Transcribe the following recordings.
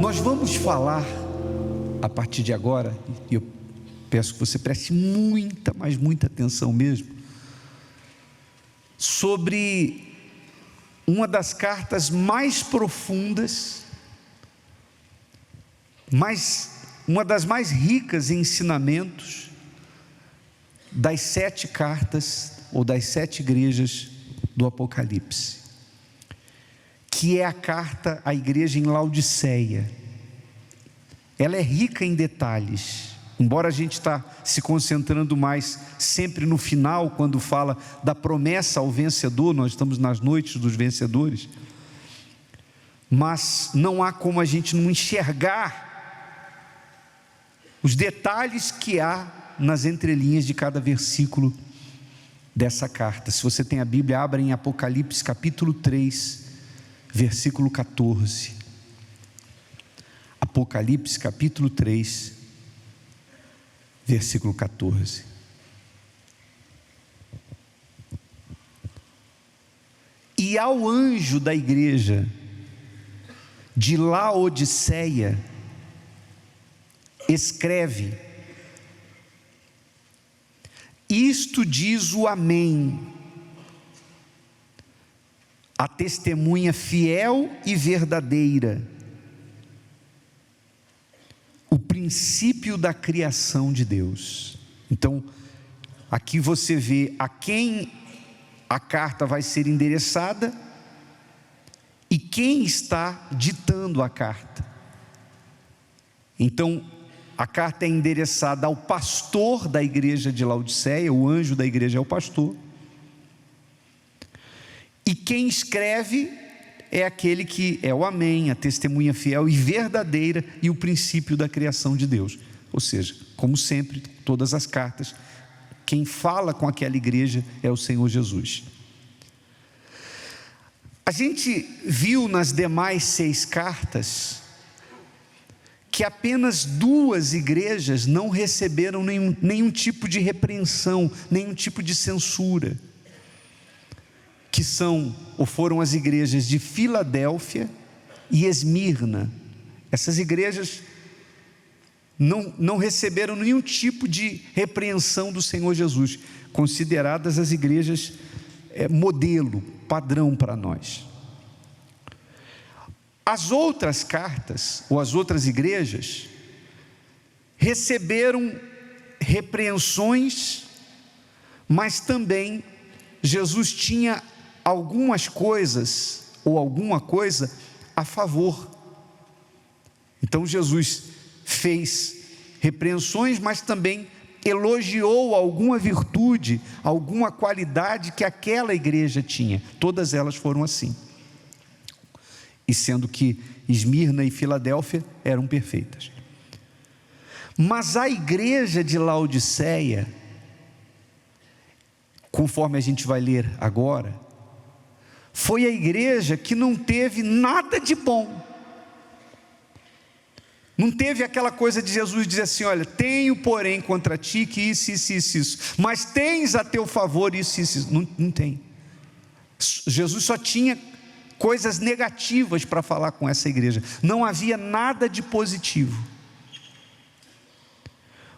Nós vamos falar, a partir de agora, e eu peço que você preste muita, mas muita atenção mesmo, sobre uma das cartas mais profundas, uma das mais ricas em ensinamentos das 7 cartas, ou das 7 igrejas do Apocalipse, que é a carta à igreja em Laodiceia. Ela é rica em detalhes, embora a gente está se concentrando mais sempre no final, quando fala da promessa ao vencedor. Nós estamos nas noites dos vencedores, mas não há como a gente não enxergar os detalhes que há nas entrelinhas de cada versículo dessa carta. Se você tem a Bíblia, abra em Apocalipse capítulo 3, versículo 14. Apocalipse capítulo 3, versículo 14. E ao anjo da igreja de Laodiceia escreve: isto diz o Amém, a testemunha fiel e verdadeira, o princípio da criação de Deus. Então, aqui você vê a quem a carta vai ser endereçada e quem está ditando a carta. Então, a carta é endereçada ao pastor da igreja de Laodiceia, o anjo da igreja é o pastor, e quem escreve é aquele que é o Amém, a testemunha fiel e verdadeira e o princípio da criação de Deus. Ou seja, como sempre, todas as cartas, quem fala com aquela igreja é o Senhor Jesus. A gente viu nas demais 6 cartas que apenas 2 igrejas não receberam nenhum tipo de repreensão, nenhum tipo de censura, que foram as igrejas de Filadélfia e Esmirna. Essas igrejas não receberam nenhum tipo de repreensão do Senhor Jesus, consideradas as igrejas modelo, padrão para nós. As outras cartas, ou as outras igrejas, receberam repreensões, mas também Jesus tinha algumas coisas, ou alguma coisa a favor. Então Jesus fez repreensões, mas também elogiou alguma virtude, alguma qualidade que aquela igreja tinha. Todas elas foram assim. E sendo que Esmirna e Filadélfia eram perfeitas. Mas a igreja de Laodiceia, conforme a gente vai ler agora, foi a igreja que não teve nada de bom. Não teve aquela coisa de Jesus dizer assim: olha, tenho porém contra ti que isso, mas tens a teu favor isso. Não tem. Jesus só tinha coisas negativas para falar com essa igreja, não havia nada de positivo.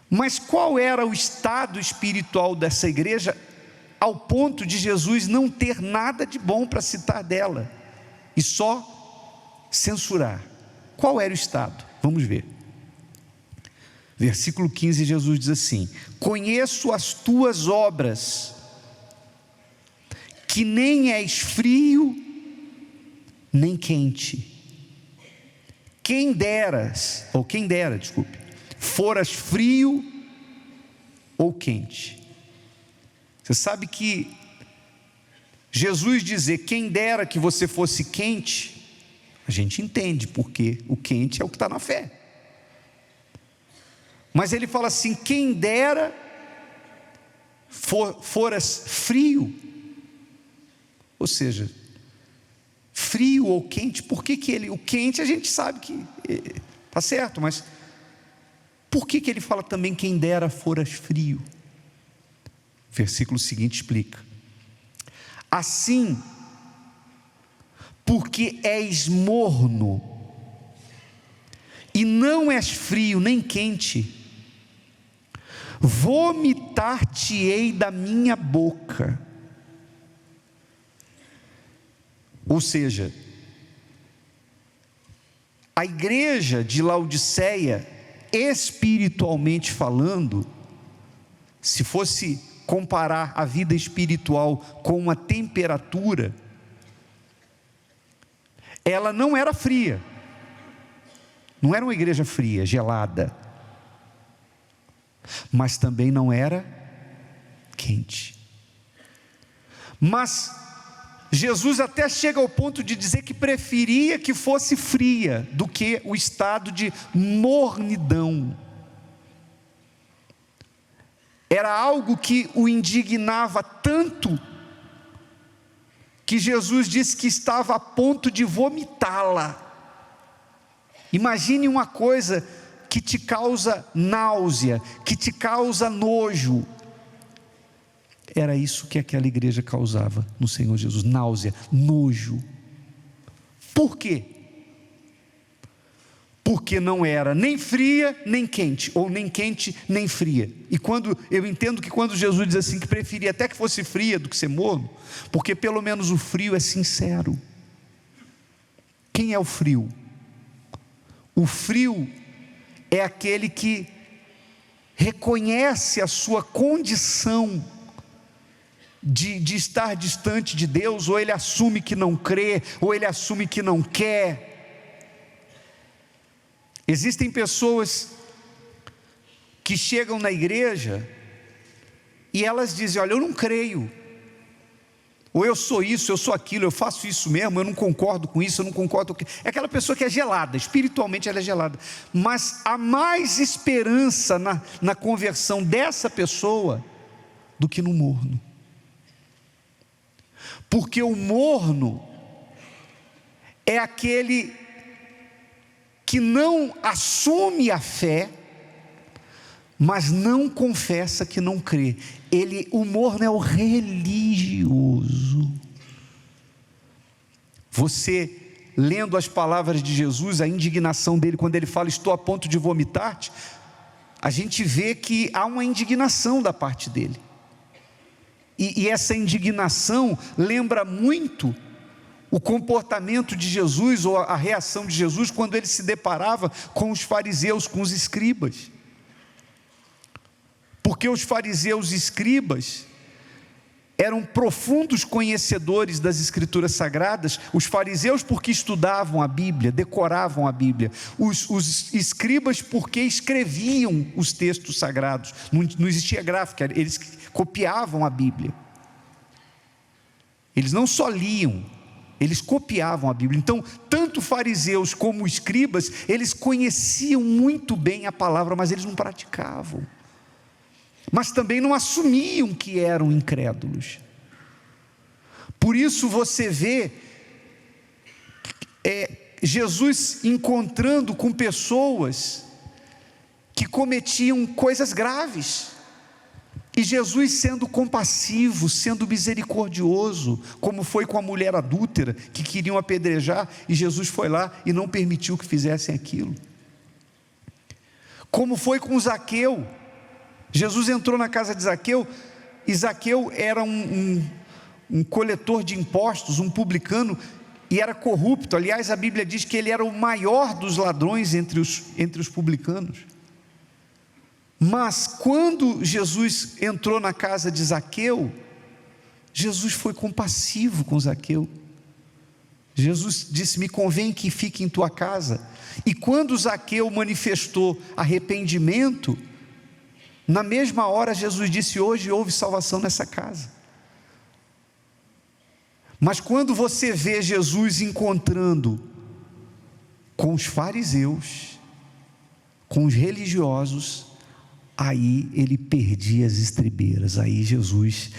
Mas qual era o estado espiritual dessa igreja, ao ponto de Jesus não ter nada de bom para citar dela, e só censurar? Qual era o estado? Vamos ver. Versículo 15, Jesus diz assim: conheço as tuas obras, que nem és frio, nem quente. Quem dera, foras frio ou quente. Você sabe que Jesus dizer quem dera que você fosse quente, a gente entende, porque o quente é o que está na fé. Mas ele fala assim: quem dera foras frio. Ou seja, frio ou quente. Por que o quente a gente sabe que está certo, mas por que ele fala também quem dera foras frio? O versículo seguinte explica: assim, porque és morno e não és frio nem quente, vomitar-te-ei da minha boca. Ou seja, a igreja de Laodiceia, espiritualmente falando, se fosse comparar a vida espiritual com uma temperatura, ela não era fria, não era uma igreja fria, gelada, mas também não era quente. Mas Jesus até chega ao ponto de dizer que preferia que fosse fria do que o estado de mornidão. Era algo que o indignava tanto, que Jesus disse que estava a ponto de vomitá-la. Imagine uma coisa que te causa náusea, que te causa nojo. Era isso que aquela igreja causava no Senhor Jesus: náusea, nojo. Por quê? Porque não era nem fria nem quente, ou nem quente nem fria. E quando eu entendo que quando Jesus diz assim, que preferia até que fosse fria do que ser morno, porque pelo menos o frio é sincero. Quem é o frio? O frio é aquele que reconhece a sua condição de estar distante de Deus, ou ele assume que não crê, ou ele assume que não quer. Existem pessoas que chegam na igreja e elas dizem: olha, eu não creio, ou eu sou isso, eu sou aquilo, eu faço isso mesmo, eu não concordo com isso, eu não concordo com... É aquela pessoa que é gelada, espiritualmente ela é gelada, mas há mais esperança na conversão dessa pessoa do que no morno. Porque o morno é aquele que não assume a fé, mas não confessa que não crê. O morno é o religioso. Você, lendo as palavras de Jesus, a indignação dele, quando ele fala: estou a ponto de vomitar-te, a gente vê que há uma indignação da parte dele. E essa indignação lembra muito o comportamento de Jesus, ou a reação de Jesus, quando ele se deparava com os fariseus, com os escribas. Porque os fariseus e escribas eram profundos conhecedores das Escrituras Sagradas. Os fariseus porque estudavam a Bíblia, decoravam a Bíblia. Os escribas porque escreviam os textos sagrados. Não existia gráfica, eles copiavam a Bíblia. Eles não só liam, eles copiavam a Bíblia. Então, tanto fariseus como escribas, eles conheciam muito bem a palavra, mas eles não praticavam. Mas também não assumiam que eram incrédulos. Por isso você vê Jesus encontrando com pessoas que cometiam coisas graves, e Jesus sendo compassivo, sendo misericordioso, como foi com a mulher adúltera, que queriam apedrejar, e Jesus foi lá e não permitiu que fizessem aquilo. Como foi com Zaqueu. Jesus entrou na casa de Zaqueu, e Zaqueu era um coletor de impostos, um publicano, e era corrupto. Aliás, a Bíblia diz que ele era o maior dos ladrões entre os publicanos. Mas quando Jesus entrou na casa de Zaqueu, Jesus foi compassivo com Zaqueu. Jesus disse: me convém que fique em tua casa. E quando Zaqueu manifestou arrependimento, na mesma hora Jesus disse: hoje houve salvação nessa casa. Mas quando você vê Jesus encontrando com os fariseus, com os religiosos, aí ele perdia as estribeiras. Aí Jesus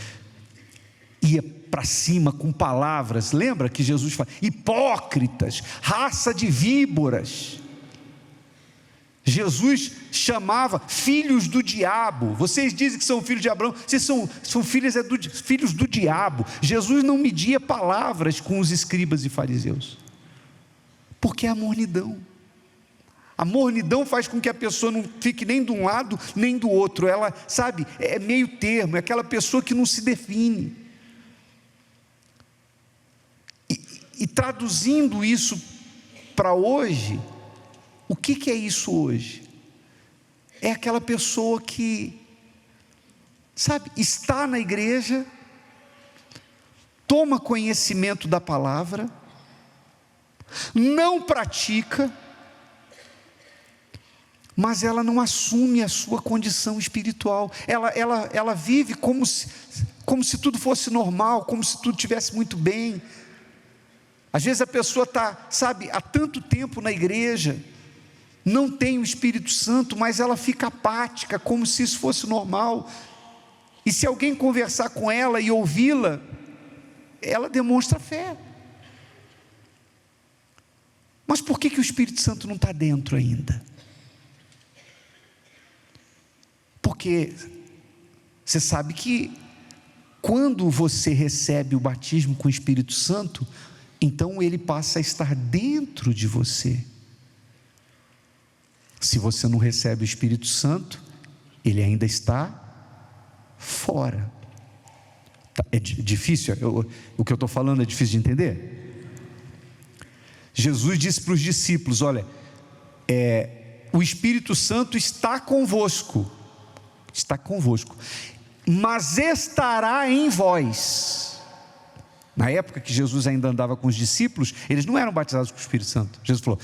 ia para cima com palavras. Lembra que Jesus fala: hipócritas, raça de víboras. Jesus chamava filhos do diabo. Vocês dizem que são filhos de Abraão, vocês são filhos do diabo. Jesus não media palavras com os escribas e fariseus, porque é a mornidão. A mornidão faz com que a pessoa não fique nem de um lado nem do outro. Ela, sabe, é meio termo, é aquela pessoa que não se define. E traduzindo isso para hoje, o que é isso hoje? É aquela pessoa que, sabe, está na igreja, toma conhecimento da palavra, não pratica, mas ela não assume a sua condição espiritual. Ela vive como se tudo fosse normal, como se tudo estivesse muito bem. Às vezes a pessoa está, sabe, há tanto tempo na igreja, não tem o Espírito Santo, mas ela fica apática, como se isso fosse normal. E se alguém conversar com ela e ouvi-la, ela demonstra fé. Mas por que o Espírito Santo não está dentro ainda? Porque você sabe que quando você recebe o batismo com o Espírito Santo, então ele passa a estar dentro de você. Se você não recebe o Espírito Santo, ele ainda está fora. É difícil, o que eu estou falando é difícil de entender? Jesus disse para os discípulos: olha, o Espírito Santo está convosco, mas estará em vós. Na época que Jesus ainda andava com os discípulos, eles não eram batizados com o Espírito Santo. Jesus falou: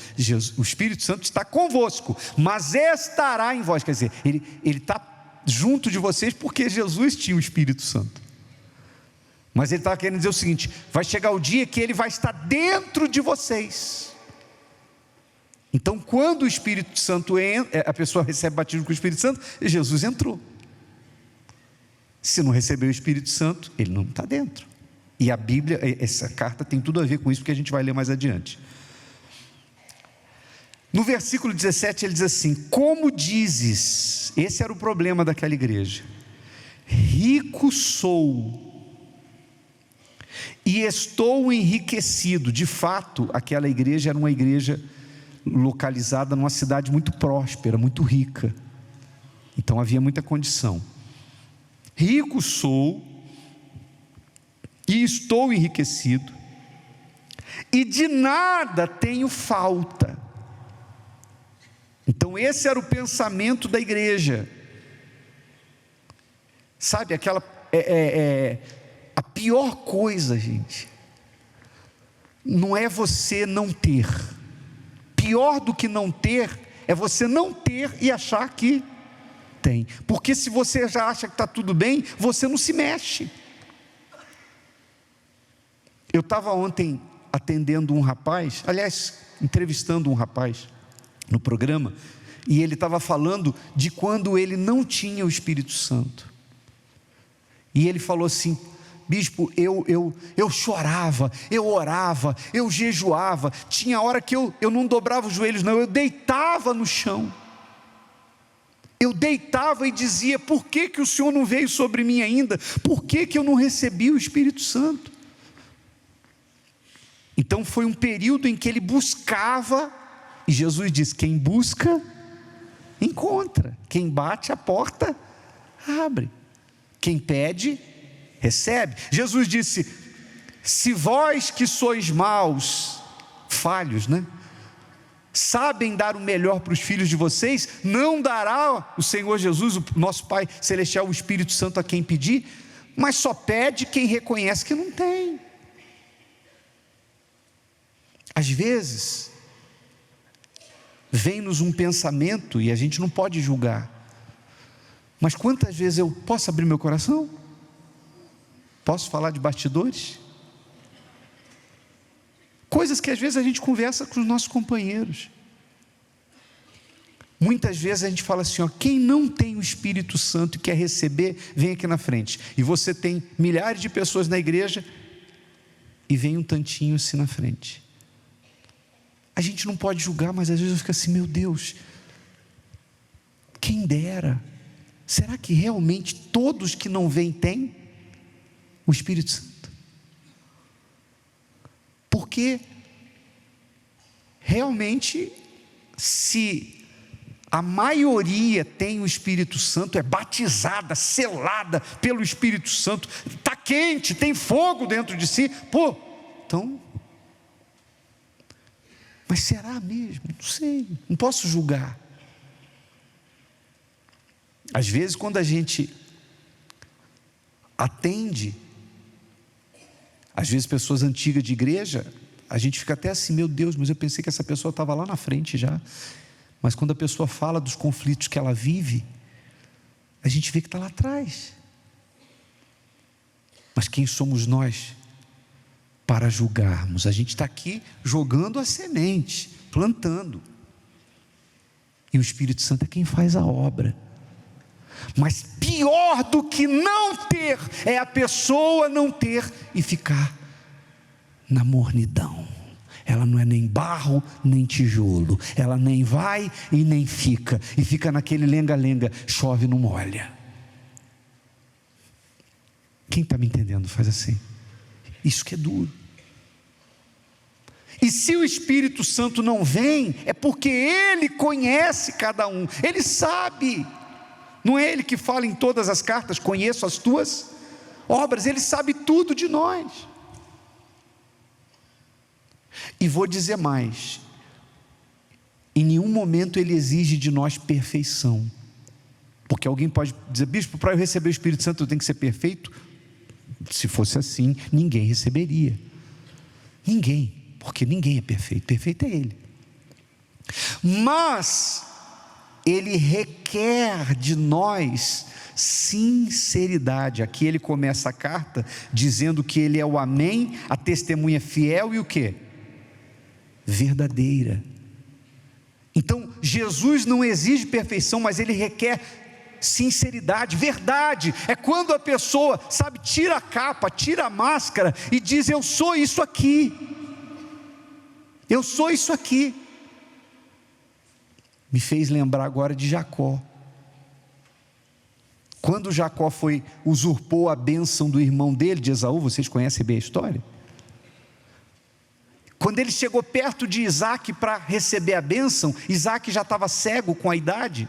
o Espírito Santo está convosco, mas estará em vós. Quer dizer, ele está junto de vocês porque Jesus tinha o Espírito Santo. Mas ele estava querendo dizer o seguinte: vai chegar o dia que ele vai estar dentro de vocês. Então, quando o Espírito Santo entra, a pessoa recebe batismo com o Espírito Santo, Jesus entrou. Se não receber o Espírito Santo, ele não está dentro. E a Bíblia, essa carta tem tudo a ver com isso, porque a gente vai ler mais adiante. No versículo 17 ele diz assim: como dizes, esse era o problema daquela igreja, rico sou e estou enriquecido. De fato, aquela igreja era uma igreja localizada numa cidade muito próspera, muito rica, então havia muita condição. Rico sou e estou enriquecido, e de nada tenho falta. Então esse era o pensamento da igreja, sabe, aquela a pior coisa, gente, não é você não ter. Pior do que não ter é você não ter e achar que tem, porque se você já acha que está tudo bem, você não se mexe. Eu estava ontem atendendo um rapaz, aliás, entrevistando um rapaz no programa, e ele estava falando de quando ele não tinha o Espírito Santo. E ele falou assim: bispo, eu chorava, eu orava, eu jejuava, tinha hora que eu não dobrava os joelhos não, eu deitava no chão. Eu deitava e dizia: por que o Senhor não veio sobre mim ainda? Por que eu não recebi o Espírito Santo? Então foi um período em que ele buscava, e Jesus diz: quem busca, encontra, quem bate a porta, abre, quem pede, recebe. Jesus disse: se vós que sois maus, falhos, sabem dar o melhor para os filhos de vocês, não dará o Senhor Jesus, o nosso Pai Celestial, o Espírito Santo a quem pedir? Mas só pede quem reconhece que não tem. Às vezes vem-nos um pensamento e a gente não pode julgar, mas quantas vezes eu posso abrir meu coração? Posso falar de bastidores? Coisas que às vezes a gente conversa com os nossos companheiros. Muitas vezes a gente fala assim: ó, quem não tem o Espírito Santo e quer receber, vem aqui na frente. E você tem milhares de pessoas na igreja e vem um tantinho assim na frente. A gente não pode julgar, mas às vezes eu fico assim: meu Deus, quem dera. Será que realmente todos que não vêm têm o Espírito Santo? Porque realmente, se a maioria tem o Espírito Santo, é batizada, selada pelo Espírito Santo, está quente, tem fogo dentro de si, então, mas será mesmo? Não sei, não posso julgar. Às vezes, quando a gente atende, às vezes pessoas antigas de igreja, a gente fica até assim, meu Deus, mas eu pensei que essa pessoa estava lá na frente já. Mas quando a pessoa fala dos conflitos que ela vive, a gente vê que está lá atrás. Mas quem somos nós para julgarmos? A gente está aqui jogando a semente, plantando. E o Espírito Santo é quem faz a obra. Mas pior do que não ter, é a pessoa não ter e ficar na mornidão. Ela não é nem barro, nem tijolo. Ela nem vai e nem fica. E fica naquele lenga-lenga, chove não molha. Quem está me entendendo faz assim. Isso que é duro. E se o Espírito Santo não vem, é porque Ele conhece cada um. Ele sabe. Não é Ele que fala em todas as cartas, conheço as tuas obras. Ele sabe tudo de nós. E vou dizer mais, em nenhum momento Ele exige de nós perfeição, porque alguém pode dizer, bispo, para eu receber o Espírito Santo eu tenho que ser perfeito? Se fosse assim, ninguém receberia, ninguém, porque ninguém é perfeito, perfeito é Ele. Mas Ele requer de nós sinceridade. Aqui ele começa a carta dizendo que Ele é o amém, a testemunha fiel e o quê? Verdadeira. Então Jesus não exige perfeição, mas Ele requer sinceridade, verdade. É quando a pessoa, sabe, tira a capa, tira a máscara e diz, eu sou isso aqui, eu sou isso aqui. Me fez lembrar agora de Jacó. Quando Jacó usurpou a bênção do irmão dele, de Esaú, vocês conhecem bem a história? Quando ele chegou perto de Isaac para receber a bênção, Isaac já estava cego com a idade.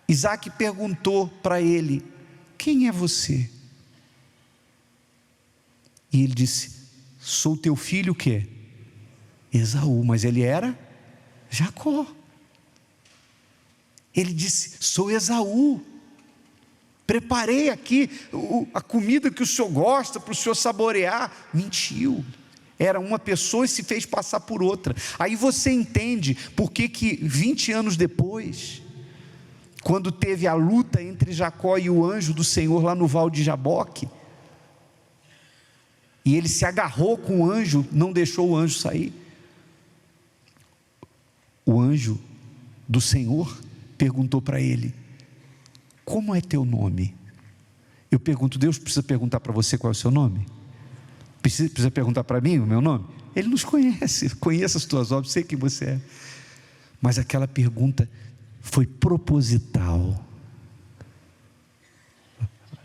Isaac perguntou para ele, quem é você? E ele disse, sou teu filho o quê? Esaú, mas ele era Jacó. Ele disse, sou Esaú. Preparei aqui a comida que o senhor gosta para o senhor saborear. Mentiu. Era uma pessoa e se fez passar por outra. Aí você entende por que 20 anos depois, quando teve a luta entre Jacó e o anjo do Senhor lá no Val de Jaboque, e ele se agarrou com o anjo, não deixou o anjo sair. O anjo do Senhor perguntou para ele, como é teu nome? Eu pergunto, Deus precisa perguntar para você qual é o seu nome? Precisa perguntar para mim o meu nome? Ele nos conhece, conhece as tuas obras, sei quem você é. Mas aquela pergunta foi proposital.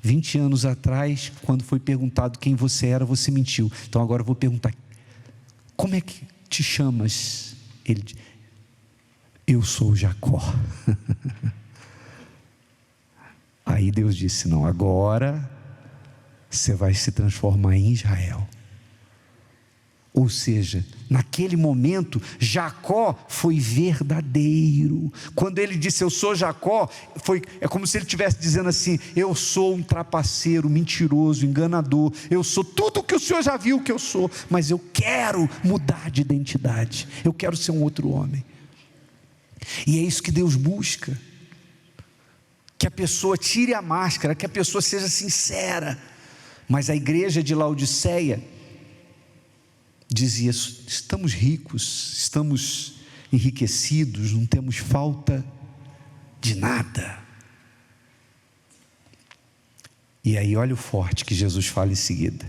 20 anos atrás, quando foi perguntado quem você era, você mentiu. Então agora eu vou perguntar, como é que te chamas? Ele diz, eu sou Jacó. Aí Deus disse, não, agora você vai se transformar em Israel. Ou seja, naquele momento, Jacó foi verdadeiro. Quando ele disse, eu sou Jacó, é como se ele estivesse dizendo assim, eu sou um trapaceiro, mentiroso, enganador, eu sou tudo o que o Senhor já viu que eu sou, mas eu quero mudar de identidade, eu quero ser um outro homem. E é isso que Deus busca, que a pessoa tire a máscara, que a pessoa seja sincera. Mas a igreja de Laodiceia dizia, estamos ricos, estamos enriquecidos, não temos falta de nada. E aí olha o forte que Jesus fala em seguida.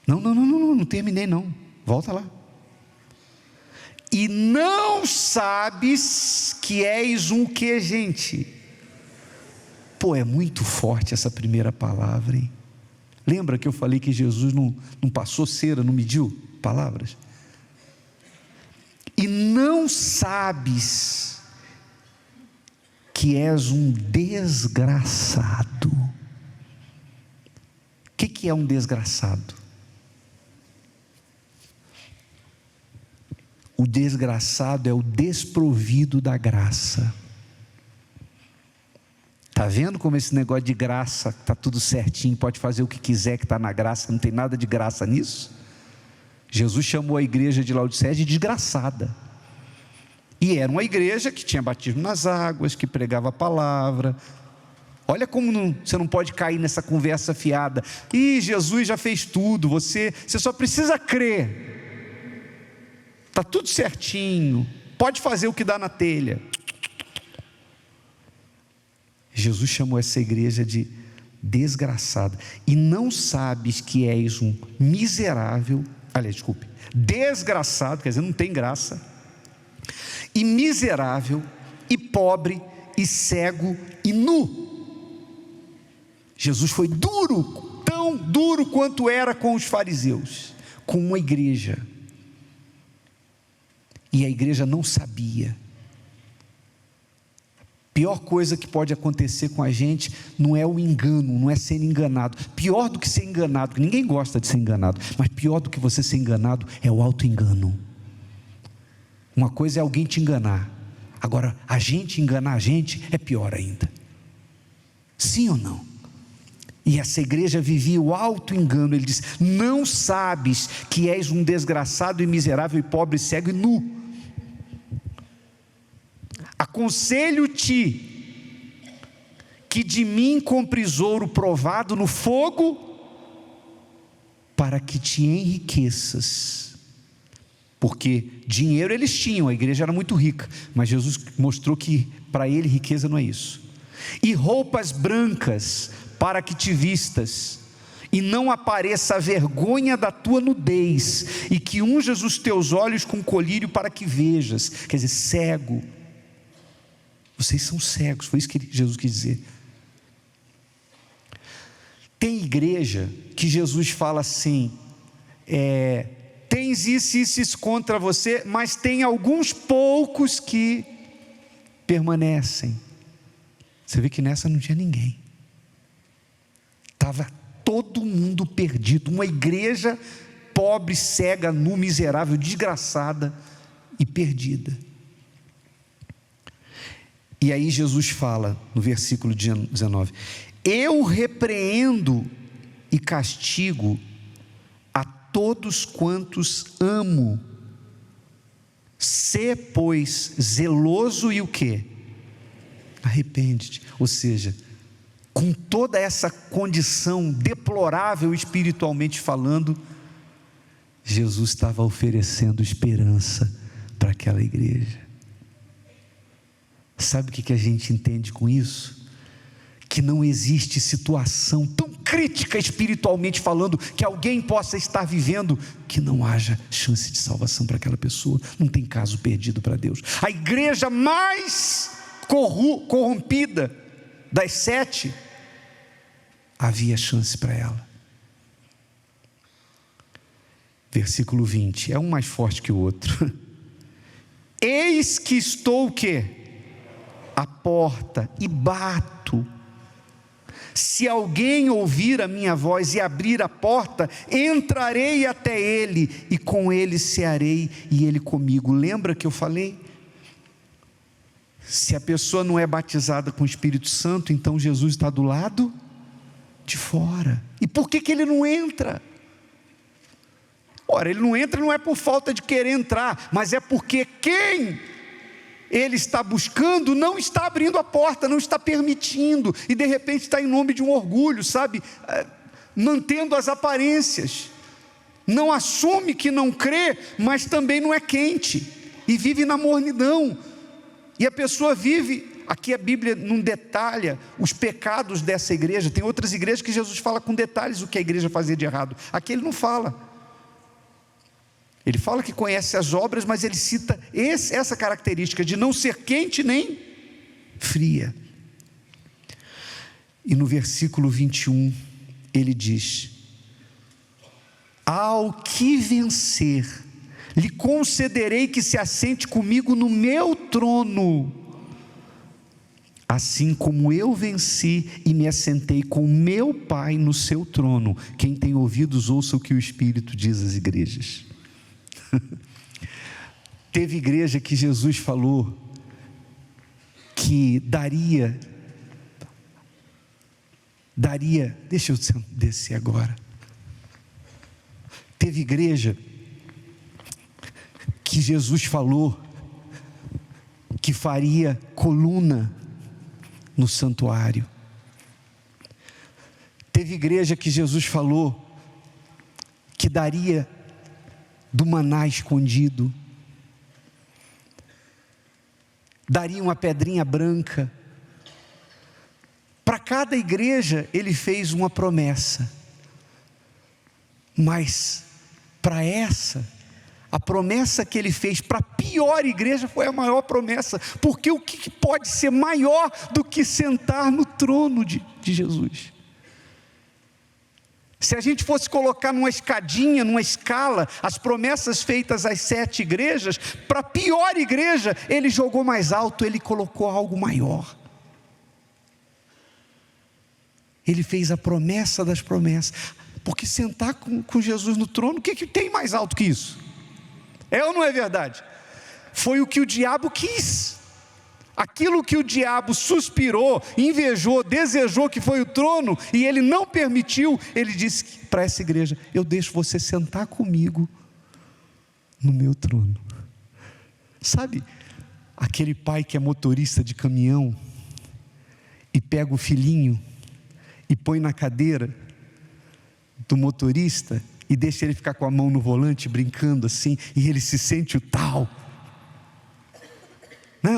Não terminei não, volta lá. E não sabes que és um que, gente? É muito forte essa primeira palavra, hein? Lembra que eu falei que Jesus não passou cera, não mediu palavras? e não sabes que és um desgraçado. O que é um desgraçado? O desgraçado é o desprovido da graça. Está vendo como esse negócio de graça, está tudo certinho, pode fazer o que quiser que está na graça, não tem nada de graça nisso? Jesus chamou a igreja de Laodiceia de desgraçada. E era uma igreja que tinha batismo nas águas, que pregava a palavra. Olha como você não pode cair nessa conversa fiada. Ih, Jesus já fez tudo, você só precisa crer. Está tudo certinho, pode fazer o que dá na telha. Jesus chamou essa igreja de desgraçada. E não sabes que és um miserável, desgraçado, quer dizer, não tem graça, e miserável, e pobre, e cego, e nu. Jesus foi duro, tão duro quanto era com os fariseus, com uma igreja. E a igreja não sabia. Pior coisa que pode acontecer com a gente não é o engano, não é ser enganado. Pior do que ser enganado, que ninguém gosta de ser enganado, mas pior do que você ser enganado é o auto-engano. Uma coisa é alguém te enganar, agora a gente enganar a gente é pior ainda. Sim ou não? E essa igreja vivia o auto-engano. Ele diz: não sabes que és um desgraçado e miserável e pobre, cego e nu. Aconselho-te que de mim compres ouro provado no fogo, para que te enriqueças. Porque dinheiro eles tinham, a igreja era muito rica, mas Jesus mostrou que para ele riqueza não é isso. E roupas brancas, para que te vistas, e não apareça a vergonha da tua nudez, e que unjas os teus olhos com colírio para que vejas. Quer dizer, cego. Vocês são cegos, foi isso que Jesus quis dizer. Tem igreja que Jesus fala assim, tens isso contra você, mas tem alguns poucos que permanecem. Você vê que nessa não tinha ninguém, estava todo mundo perdido, uma igreja pobre, cega, nu, miserável, desgraçada e perdida. E aí Jesus fala no versículo 19: eu repreendo e castigo a todos quantos amo. Sê, pois, zeloso e o quê? Arrepende-te. Ou seja, com toda essa condição deplorável espiritualmente falando, Jesus estava oferecendo esperança para aquela igreja. Sabe o que a gente entende com isso? Que não existe situação tão crítica espiritualmente falando que alguém possa estar vivendo que não haja chance de salvação para aquela pessoa. Não tem caso perdido para Deus. A igreja mais corrompida das 7, havia chance para ela. Versículo 20, é um mais forte que o outro. Eis que estou o quê? À porta e bato. Se alguém ouvir a minha voz e abrir a porta, entrarei até ele e com ele cearei e ele comigo. Lembra que eu falei? Se a pessoa não é batizada com o Espírito Santo, então Jesus está do lado de fora. E por que ele não entra? Ora, ele não entra não é por falta de querer entrar, mas é porque quem ele está buscando não está abrindo a porta, não está permitindo, e de repente está em nome de um orgulho, sabe, mantendo as aparências, não assume que não crê, mas também não é quente, e vive na mornidão, e a pessoa vive, aqui a Bíblia não detalha os pecados dessa igreja, tem outras igrejas que Jesus fala com detalhes o que a igreja fazia de errado, aqui ele não fala. Ele fala que conhece as obras, mas ele cita essa característica de não ser quente nem fria. E no versículo 21, ele diz: ao que vencer, lhe concederei que se assente comigo no meu trono, assim como eu venci e me assentei com meu Pai no seu trono. Quem tem ouvidos, ouça o que o Espírito diz às igrejas. Teve igreja que Jesus falou que daria, deixa eu descer agora. Teve igreja que Jesus falou que faria coluna no santuário. Teve igreja que Jesus falou que daria do maná escondido, daria uma pedrinha branca. Para cada igreja ele fez uma promessa, mas para essa, a promessa que ele fez para a pior igreja foi a maior promessa, porque o que pode ser maior do que sentar no trono de Jesus? Se a gente fosse colocar numa escadinha, numa escala, as promessas feitas às 7 igrejas, para a pior igreja, ele jogou mais alto, ele colocou algo maior. Ele fez a promessa das promessas, porque sentar com Jesus no trono, o que tem mais alto que isso? É ou não é verdade? Foi o que o diabo quis. Aquilo que o diabo suspirou, invejou, desejou, que foi o trono, e ele não permitiu, ele disse para essa igreja: eu deixo você sentar comigo no meu trono. Sabe, aquele pai que é motorista de caminhão, e pega o filhinho, e põe na cadeira do motorista, e deixa ele ficar com a mão no volante, brincando assim, e ele se sente o tal.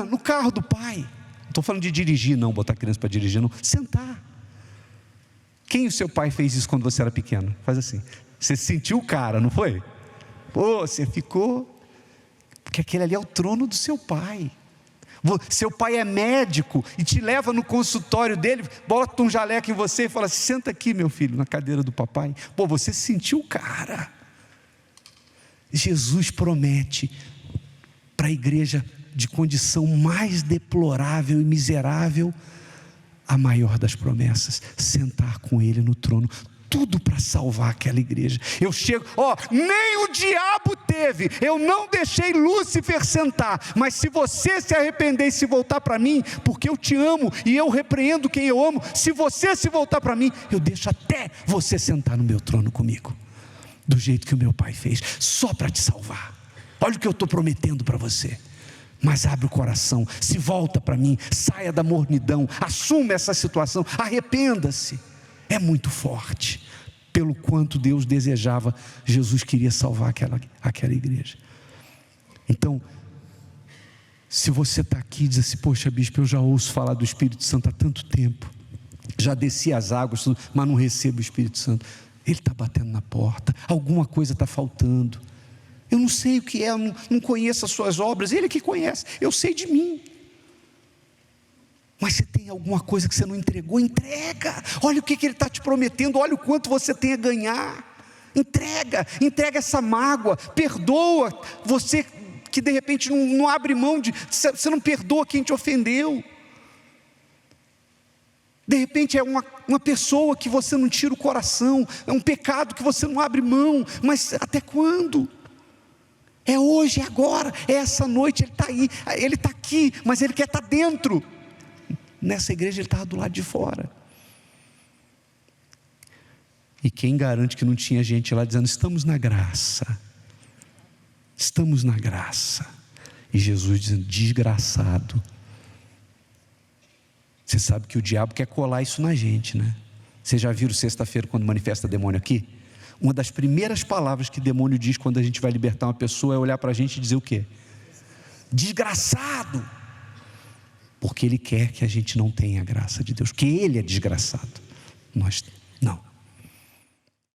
No carro do pai, não estou falando de dirigir não, botar criança para dirigir não, sentar. Quem o seu pai fez isso quando você era pequeno? Faz assim, você sentiu o cara, não foi? Pô, você ficou, porque aquele ali é o trono do seu pai. Seu pai é médico e te leva no consultório dele, bota um jaleco em você e fala assim: senta aqui meu filho, na cadeira do papai. Pô, você sentiu o cara. Jesus promete para a igreja de condição mais deplorável e miserável, a maior das promessas: sentar com ele no trono. Tudo para salvar aquela igreja. Eu chego, nem o diabo teve, eu não deixei Lúcifer sentar, mas se você se arrepender e se voltar para mim, porque eu te amo e eu repreendo quem eu amo, se você se voltar para mim, eu deixo até você sentar no meu trono comigo, do jeito que o meu pai fez, só para te salvar. Olha o que eu estou prometendo para você. Mas abre o coração, se volta para mim, saia da mornidão, assuma essa situação, arrependa-se. É muito forte. Pelo quanto Deus desejava, Jesus queria salvar aquela igreja. Então, se você está aqui e diz assim: poxa bispo, eu já ouço falar do Espírito Santo há tanto tempo, já desci as águas, mas não recebo o Espírito Santo. Ele está batendo na porta, alguma coisa está faltando. Eu não sei o que é, eu não conheço as suas obras, Ele que conhece, eu sei de mim. Mas se tem alguma coisa que você não entregou, entrega. Olha o que Ele está te prometendo, olha o quanto você tem a ganhar. Entrega essa mágoa, perdoa. Você que de repente não abre mão você não perdoa quem te ofendeu. De repente é uma pessoa que você não tira o coração, é um pecado que você não abre mão, mas até quando? É hoje, é agora, é essa noite. Ele está aí, Ele está aqui, mas Ele quer estar dentro. Nessa igreja Ele estava do lado de fora. E quem garante que não tinha gente lá dizendo: estamos na graça, estamos na graça. E Jesus dizendo: desgraçado. Você sabe que o diabo quer colar isso na gente, né? Vocês já viram sexta-feira quando manifesta demônio aqui? Uma das primeiras palavras que demônio diz quando a gente vai libertar uma pessoa é olhar para a gente e dizer o quê? Desgraçado. Porque ele quer que a gente não tenha a graça de Deus, que ele é desgraçado, nós não.